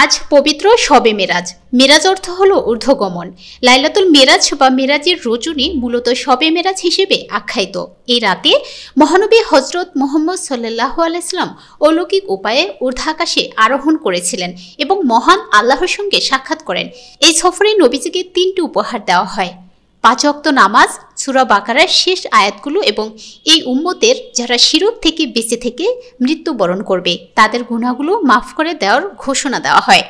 আজ পবিত্র শবে মেরাজ। মেরাজ অর্থ হলো ঊর্ধ্বগমন। লাইলাতুল মেরাজ বা মেরাজের রজনী মূলত শবে মেরাজ হিসেবে আখ্যায়িত। এই রাতে মহানবী হজরত মুহাম্মদ সাল্লাল্লাহু আলাইহি সাল্লাম অলৌকিক উপায়ে ঊর্ধ্বাকাশে আরোহণ করেছিলেন এবং মহান আল্লাহর সঙ্গে সাক্ষাৎ করেন। এই সফরে নবীজিকে 3টি উপহার দেওয়া হয়: 5 ওয়াক্ত নামাজ, সূরা বাকারার শেষ আয়াতগুলো এবং এই উম্মতের যারা শিরক থেকে বেঁচে থেকে মৃত্যুবরণ করবে তাদের গুনাহগুলো মাফ করে দেওয়ার ঘোষণা দেওয়া হয়।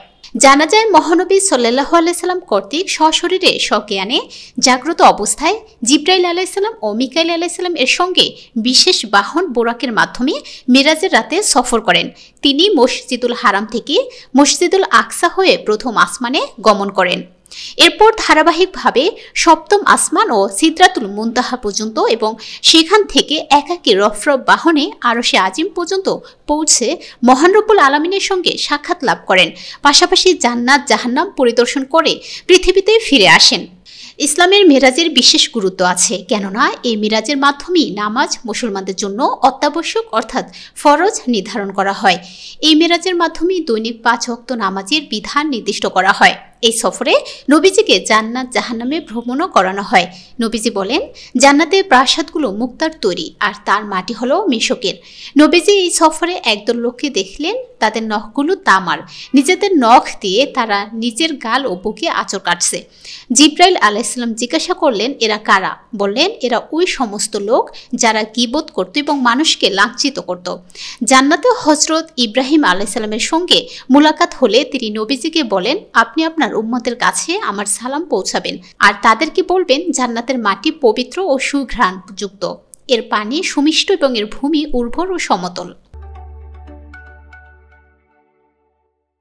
জানা যায় মহানবী সাল্লাল্লাহু আলাইহি সাল্লাম কর্তৃক সশরীরে সজ্ঞানে জাগ্রত অবস্থায় জিবরাইল আলাইহিস সালাম ও মিকাইল আলাইহিস সালাম এর সঙ্গে বিশেষ বাহন বোরাকের মাধ্যমে মেরাজের রাতে সফর করেন। তিনি মসজিদুল হারাম থেকে মসজিদুল আকসা হয়ে প্রথম আসমানে গমন করেন। এরপর ধারাবাহিকভাবে সপ্তম আসমান ও সিদরাতুল মুনতাহা পর্যন্ত এবং সেখান থেকে একাকী রফরফ বাহনে আরশে আজিম পর্যন্ত পৌঁছে মহান রব্বুল আলামিনের সঙ্গে সাক্ষাৎ লাভ করেন। পাশাপাশি জান্নাত জাহান্নাম পরিদর্শন করে পৃথিবীতে ফিরে আসেন। ইসলামের মেরাজের বিশেষ গুরুত্ব আছে, কেননা এই মেরাজের মাধ্যমেই নামাজ মুসলমানদের জন্য অত্যাবশ্যক অর্থাৎ ফরজ নির্ধারণ করা হয়। এই মেরাজের মাধ্যমেই দৈনিক 5 ওয়াক্ত নামাজের বিধান নির্দিষ্ট করা হয়। এই সফরে নবীজিকে জান্নাত জাহান্নামে ভ্রমণও করানো হয়। নবীজি বলেন, জান্নাতের প্রাসাদগুলো মুক্তার তৈরি আর তার মাটি হলো মেশকের। নবীজি এই সফরে একদল লোককে দেখলেন, তাদের নখগুলো তামার। নিজেদের নখ দিয়ে তারা নিজের গাল ও বুকে আঁচড় কাটছে। জিবরাইল আলাইহিস সালাম জিজ্ঞাসা করলেন, এরা কারা? বললেন, এরা ওই সমস্ত লোক যারা গীবত করত এবং মানুষকে লাঞ্ছিত করত। জান্নাতে হযরত ইব্রাহিম আলাইহিস সালামের সঙ্গে মুলাকাত হলে তিনি নবীজিকে বলেন, আপনি আপনার উম্মতের কাছে আমার সালাম পৌঁছাবেন আর তাদেরকে বলবেন, জান্নাতের মাটি পবিত্র ও সুঘ্রাণযুক্ত, এর পানি সুমিষ্ট এবং এর ভূমি উর্বর ও সমতল।